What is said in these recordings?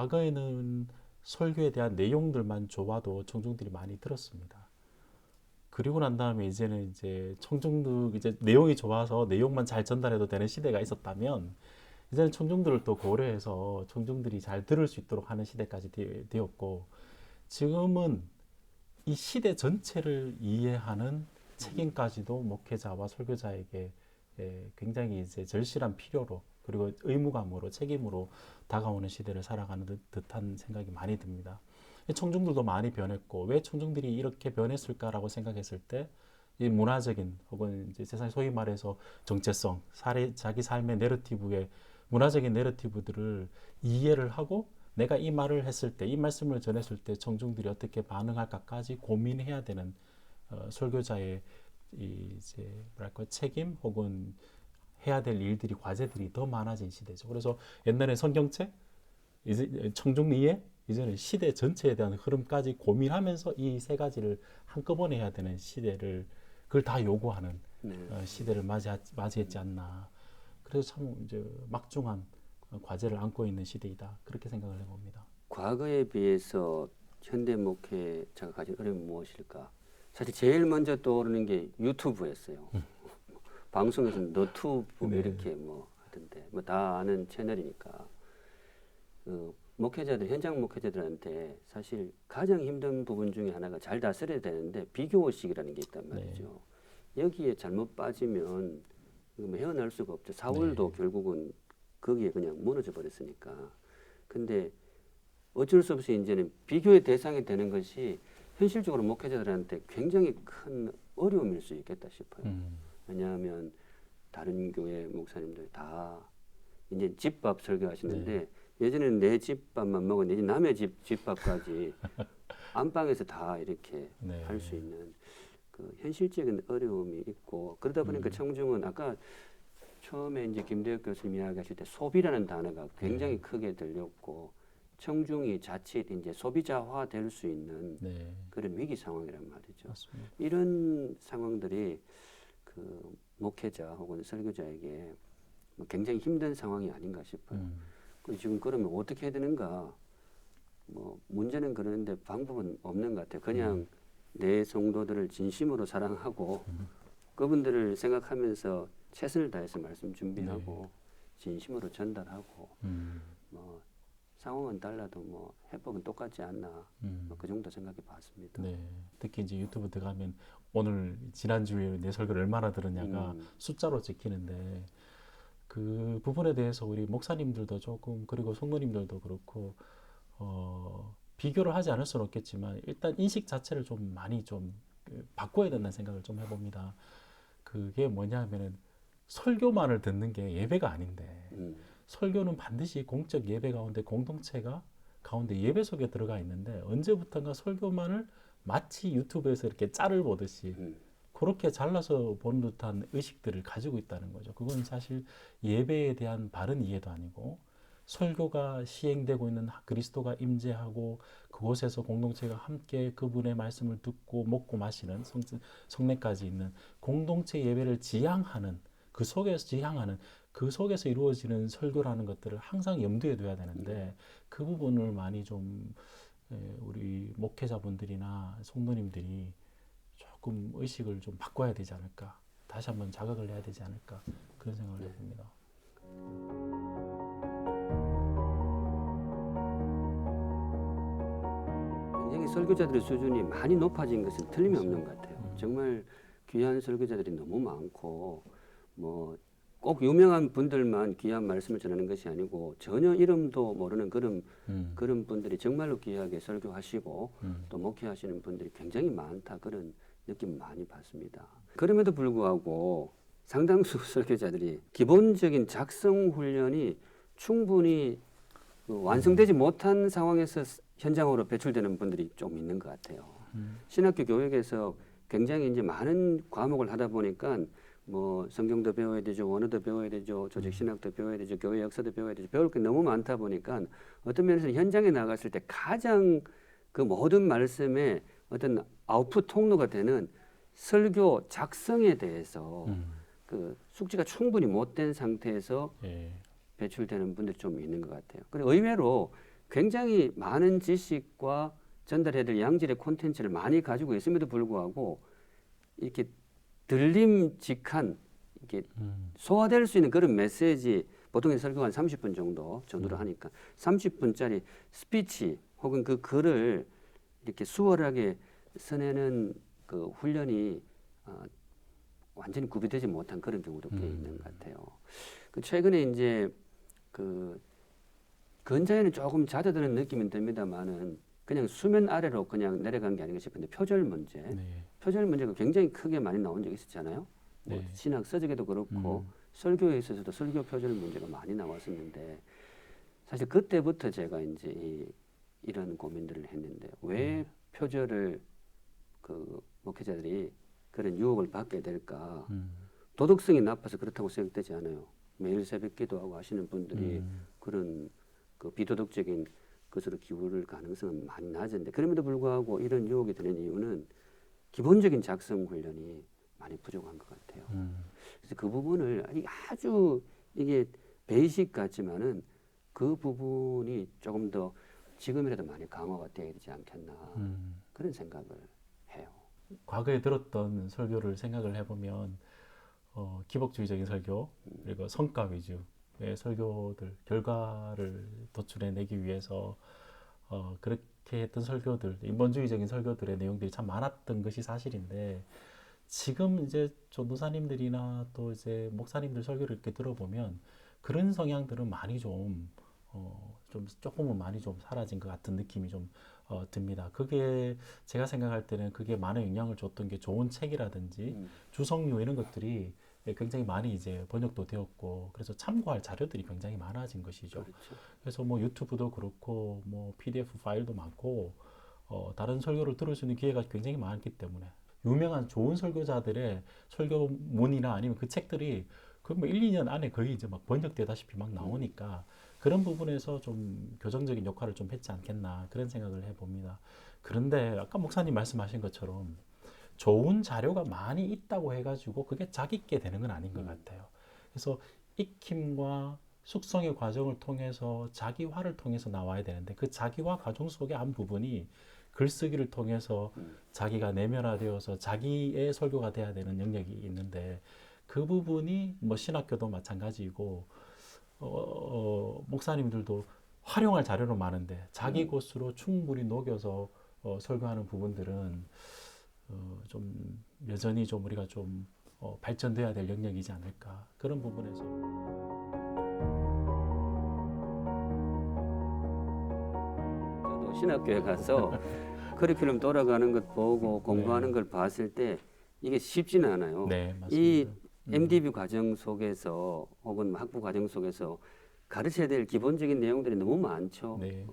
과거에는 설교에 대한 내용들만 좋아도 청중들이 많이 들었습니다. 그리고 난 다음에 이제는 이제 청중들 이제 내용이 좋아서 내용만 잘 전달해도 되는 시대가 있었다면 이제는 청중들을 또 고려해서 청중들이 잘 들을 수 있도록 하는 시대까지 되었고 지금은 이 시대 전체를 이해하는 책임까지도 목회자와 설교자에게 굉장히 이제 절실한 필요로 그리고 의무감으로 책임으로 다가오는 시대를 살아가는 듯한 생각이 많이 듭니다. 청중들도 많이 변했고 왜 청중들이 이렇게 변했을까라고 생각했을 때 이 문화적인 혹은 이제 세상 소위 말해서 정체성, 자기 삶의 내러티브의 문화적인 내러티브들을 이해를 하고 내가 이 말을 했을 때, 이 말씀을 전했을 때 청중들이 어떻게 반응할까까지 고민해야 되는 설교자의 이제 뭐랄까 책임 혹은 해야 될 일들이 과제들이 더 많아진 시대죠. 그래서 옛날에 성경책, 이제 청중 이해, 이제는 시대 전체에 대한 흐름까지 고민하면서 이 세 가지를 한꺼번에 해야 되는 시대를 그걸 다 요구하는 시대를 맞이했지 않나. 그래서 참 이제 막중한 과제를 안고 있는 시대이다. 그렇게 생각을 해봅니다. 과거에 비해서 현대 목회자가 가진 어려움이 무엇일까? 사실 제일 먼저 떠오르는 게 유튜브였어요. 방송에서는 너튜브 네. 이렇게 뭐 하던데 뭐 다 아는 채널이니까 목회자들 현장 목회자들한테 사실 가장 힘든 부분 중에 하나가 잘 다스려야 되는데 비교의식이라는 게 있단 말이죠. 여기에 잘못 빠지면 뭐 헤어날 수가 없죠. 사울도 결국은 거기에 그냥 무너져 버렸으니까. 근데 어쩔 수 없이 이제는 비교의 대상이 되는 것이 현실적으로 목회자들한테 굉장히 큰 어려움일 수 있겠다 싶어요. 왜냐하면 다른 교회 목사님들 다 이제 집밥 설교하시는데 예전에는 내 집밥만 먹어 내지 남의 집밥까지 안방에서 다 이렇게 할 수 있는 그 현실적인 어려움이 있고 그러다 보니까 청중은 아까 처음에 이제 김대혁 교수님 이야기하실 때 소비라는 단어가 굉장히 크게 들렸고 청중이 자칫 이제 소비자화 될 수 있는 그런 위기 상황이란 말이죠. 맞습니다. 이런 상황들이 그 목회자 혹은 설교자에게 굉장히 힘든 상황이 아닌가 싶어요. 지금 그러면 어떻게 해야 되는가? 뭐 문제는 그러는데 방법은 없는 것 같아요. 그냥 내 성도들을 진심으로 사랑하고 그분들을 생각하면서 최선을 다해서 말씀 준비하고 진심으로 전달하고 뭐 상황은 달라도 뭐 해법은 똑같지 않나 뭐그 정도 생각해 봤습니다. 네. 특히 이제 유튜브 들어가면 오늘 지난주에 내 설교를 얼마나 들었냐가 숫자로 찍히는데 그 부분에 대해서 우리 목사님들도 조금 그리고 성도님들도 그렇고 비교를 하지 않을 수는 없겠지만 일단 인식 자체를 좀 많이 좀 바꿔야 된다는 생각을 좀 해봅니다. 그게 뭐냐면은 설교만을 듣는 게 예배가 아닌데 설교는 반드시 공적 예배 가운데 공동체가 가운데 예배 속에 들어가 있는데 언제부턴가 설교만을 마치 유튜브에서 이렇게 짤을 보듯이 그렇게 잘라서 보는 듯한 의식들을 가지고 있다는 거죠. 그건 사실 예배에 대한 바른 이해도 아니고 설교가 시행되고 있는 그리스도가 임재하고 그곳에서 공동체가 함께 그분의 말씀을 듣고 먹고 마시는 성례까지 있는 공동체 예배를 지향하는 그 속에서 이루어지는 설교라는 것들을 항상 염두에 둬야 되는데 그 부분을 많이 좀 우리 목회자분들이나 성도님들이 조금 의식을 좀 바꿔야 되지 않을까, 다시 한번 자각을 해야 되지 않을까 그런 생각을 해봅니다. 굉장히 설교자들의 수준이 많이 높아진 것은 틀림이 없는 것 같아요. 정말 귀한 설교자들이 너무 많고 뭐 꼭 유명한 분들만 귀한 말씀을 전하는 것이 아니고 전혀 이름도 모르는 그런 분들이 정말로 귀하게 설교하시고 또 목회하시는 분들이 굉장히 많다 그런 느낌 많이 받습니다. 그럼에도 불구하고 상당수 설교자들이 기본적인 작성 훈련이 충분히 완성되지 못한 상황에서 현장으로 배출되는 분들이 좀 있는 것 같아요. 신학교 교육에서 굉장히 이제 많은 과목을 하다 보니까 뭐 성경도 배워야 되죠, 원어도 배워야 되죠, 조직 신학도 배워야 되죠, 교회 역사도 배워야 되죠. 배울 게 너무 많다 보니까 어떤 면에서 현장에 나갔을 때 가장 그 모든 말씀의 어떤 아웃풋 통로가 되는 설교 작성에 대해서 그 숙지가 충분히 못된 상태에서 배출되는 분들이 좀 있는 것 같아요. 그리고 의외로 굉장히 많은 지식과 전달해야 될 양질의 콘텐츠를 많이 가지고 있음에도 불구하고 이렇게 들림직한 이렇게 소화될 수 있는 그런 메시지 보통 설교가 한 30분 정도 전후로 하니까 30분짜리 스피치 혹은 그 글을 이렇게 수월하게 써내는 그 훈련이 완전히 구비되지 못한 그런 경우도 꽤 있는 것 같아요. 그 최근에 이제 그 근자에는 조금 잦아드는 느낌은 듭니다만은 그냥 수면 아래로 그냥 내려간 게 아닌가 싶은데 표절 문제, 네. 표절 문제가 굉장히 크게 많이 나온 적이 있었잖아요. 뭐 네. 신학 서적에도 그렇고 설교에 있어서도 설교 표절 문제가 많이 나왔었는데 사실 그때부터 제가 이제 이런 고민들을 했는데 왜 표절을 그 목회자들이 그런 유혹을 받게 될까? 도덕성이 나빠서 그렇다고 생각되지 않아요. 매일 새벽 기도하고 하시는 분들이 그런 그 비도덕적인 것으로 기울을 가능성은 많이 낮은데 그럼에도 불구하고 이런 유혹이 되는 이유는 기본적인 작성 훈련이 많이 부족한 것 같아요. 그래서 그 부분을 아주 이게 베이직 같지만은 그 부분이 조금 더 지금이라도 많이 강화가 되어야 되지 않겠나 그런 생각을 해요. 과거에 들었던 설교를 생각을 해보면 기복주의적인 설교 그리고 성과 위주의 설교들 결과를 도출해내기 위해서 그렇게 했던 설교들 인본주의적인 설교들의 내용들이 참 많았던 것이 사실인데 지금 이제 전도사님들이나 또 이제 목사님들 설교를 이렇게 들어보면 그런 성향들은 많이 좀 조금은 많이 좀 사라진 것 같은 느낌이 좀 듭니다. 그게 제가 생각할 때는 그게 많은 영향을 줬던 게 좋은 책이라든지 주석류 이런 것들이 굉장히 많이 이제 번역도 되었고 그래서 참고할 자료들이 굉장히 많아진 것이죠. 그렇죠. 그래서 뭐 유튜브도 그렇고 뭐 PDF 파일도 많고 다른 설교를 들을 수 있는 기회가 굉장히 많기 때문에 유명한 좋은 설교자들의 설교문이나 아니면 그 책들이 그뭐 1, 2년 안에 거의 이제 막 번역되다시피 막 나오니까 그런 부분에서 좀 교정적인 역할을 좀 했지 않겠나 그런 생각을 해봅니다. 그런데 아까 목사님 말씀하신 것처럼 좋은 자료가 많이 있다고 해가지고 그게 자기께 되는 건 아닌 것 같아요. 그래서 익힘과 숙성의 과정을 통해서 자기화를 통해서 나와야 되는데 그 자기화 과정 속의 한 부분이 글쓰기를 통해서 자기가 내면화되어서 자기의 설교가 돼야 되는 영역이 있는데 그 부분이 뭐 신학교도 마찬가지이고 목사님들도 활용할 자료는 많은데 자기 곳으로 충분히 녹여서 설교하는 부분들은 좀 여전히 좀 우리가 좀 발전돼야 될 영역이지 않을까 그런 부분에서 저도 신학교에 가서 커리큘럼 돌아가는 것 보고 공부하는 걸 봤을 때 이게 쉽지는 않아요. 네 이 맞습니다. MDB 과정 속에서 혹은 학부 과정 속에서 가르쳐야 될 기본적인 내용들이 너무 많죠. 네.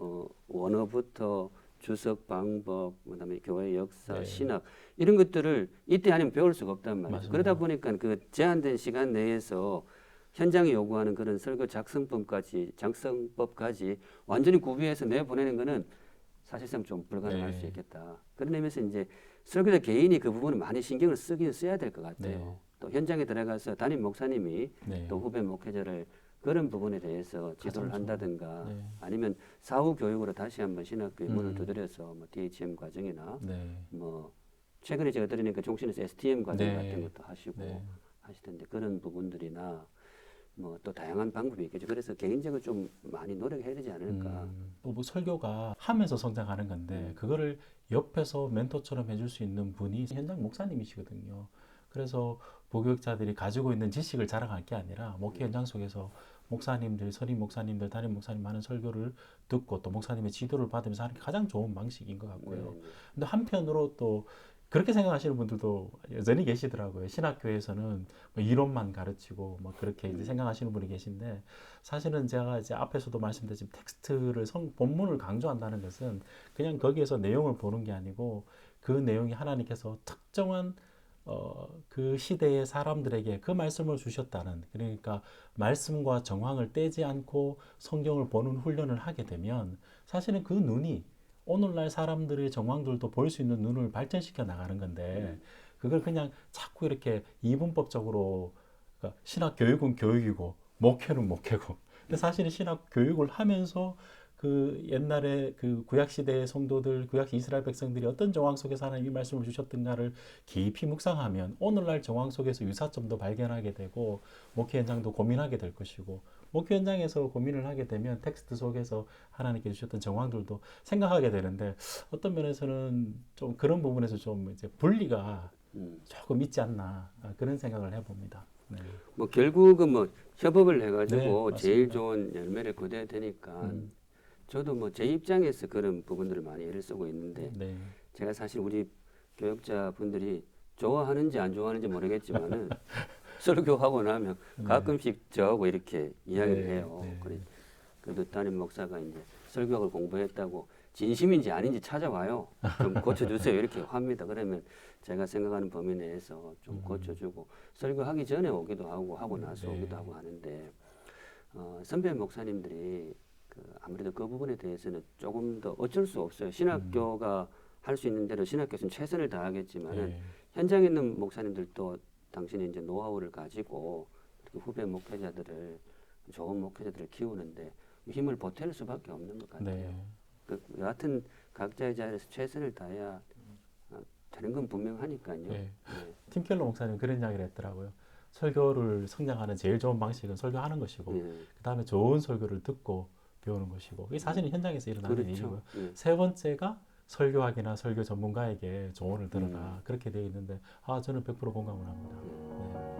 원어부터 주석 방법, 그다음에 교회 역사, 네. 신학 이런 것들을 이때 아니면 배울 수가 없단 말이죠. 맞습니다. 그러다 보니까 그 제한된 시간 내에서 현장이 요구하는 그런 설교 작성법까지 완전히 구비해서 내보내는 거는 사실상 좀 불가능할 네. 수 있겠다. 그런 의미에서 이제 설교자 개인이 그 부분을 많이 신경을 써야 될 것 같아요. 네. 또 현장에 들어가서 담임 목사님이 네. 또 후배 목회자를 그런 부분에 대해서 지도를 가장 한다든가 네. 아니면 사후 교육으로 다시 한번 신학교에 문을 두드려서 뭐 DHM 과정이나 네. 뭐 최근에 제가 들으니까 종신에서 STM 과정 네. 같은 것도 하시고 네. 하시던데 그런 부분들이나 뭐 또 다양한 방법이 있겠죠. 그래서 개인적으로 좀 많이 노력해야 되지 않을까. 뭐 설교가 하면서 성장하는 건데 그거를 옆에서 멘토처럼 해줄 수 있는 분이 현장 목사님이시거든요. 그래서 부교육자들이 가지고 있는 지식을 자랑할 게 아니라 목회 현장 속에서 목사님들, 선임 목사님들, 담임 목사님 하는 설교를 듣고 또 목사님의 지도를 받으면서 하는 게 가장 좋은 방식인 것 같고요. 근데 한편으로 또 그렇게 생각하시는 분들도 여전히 계시더라고요. 신학교에서는 뭐 이론만 가르치고 뭐 그렇게 이제 생각하시는 분이 계신데 사실은 제가 이제 앞에서도 말씀드렸지만 텍스트를 본문을 강조한다는 것은 그냥 거기에서 내용을 보는 게 아니고 그 내용이 하나님께서 특정한 그 시대의 사람들에게 그 말씀을 주셨다는 그러니까 말씀과 정황을 떼지 않고 성경을 보는 훈련을 하게 되면 사실은 그 눈이 오늘날 사람들의 정황들도 볼 수 있는 눈을 발전시켜 나가는 건데 그걸 그냥 자꾸 이렇게 이분법적으로 그러니까 신학 교육은 교육이고 목회는 목회고 근데 사실은 신학 교육을 하면서 그 옛날에 그 구약 시대의 성도들, 구약 이스라엘 백성들이 어떤 정황 속에서 하나님이 말씀을 주셨던가를 깊이 묵상하면 오늘날 정황 속에서 유사점도 발견하게 되고 목회 현장도 고민하게 될 것이고 목회 현장에서 고민을 하게 되면 텍스트 속에서 하나님께 주셨던 정황들도 생각하게 되는데 어떤 면에서는 좀 그런 부분에서 좀 이제 분리가 조금 있지 않나 그런 생각을 해봅니다. 네. 뭐 결국은 뭐 협업을 네, 해가지고 맞습니다. 제일 좋은 열매를 거둬야 되니까 음. 저도 뭐 제 입장에서 그런 부분들을 많이 애를 쓰고 있는데 네. 제가 사실 우리 교역자 분들이 좋아하는지 안 좋아하는지 모르겠지만은 설교하고 나면 가끔씩 저하고 이렇게 이야기를 네, 해요. 네. 그래도 담임 목사가 이제 설교학을 공부했다고 진심인지 아닌지 찾아와요. 좀 고쳐주세요. 이렇게 합니다. 그러면 제가 생각하는 범위 내에서 좀 고쳐주고 설교하기 전에 오기도 하고 나서 네. 오기도 하고 하는데 선배 목사님들이 아무래도 그 부분에 대해서는 조금 더 어쩔 수 없어요. 신학교가 할 수 있는 대로 신학 교수는 최선을 다하겠지만은 네. 현장에 있는 목사님들도 당신이 이제 노하우를 가지고 이렇게 후배 목회자들을 좋은 목회자들을 키우는데 힘을 보탤 수밖에 없는 것 같아요. 네. 여하튼 각자의 자리에서 최선을 다해야 되는 건 분명하니까요. 네. 네. 팀 켈러 목사님 그런 이야기를 했더라고요. 설교를 성장하는 제일 좋은 방식은 설교하는 것이고 네. 그 다음에 좋은 설교를 듣고 배우는 것이고 이게 사실은 현장에서 일어나는 그렇죠. 일이고요. 네. 세 번째가 설교학이나 설교 전문가에게 조언을 들어라 그렇게 되어 있는데 저는 100% 공감을 합니다. 네.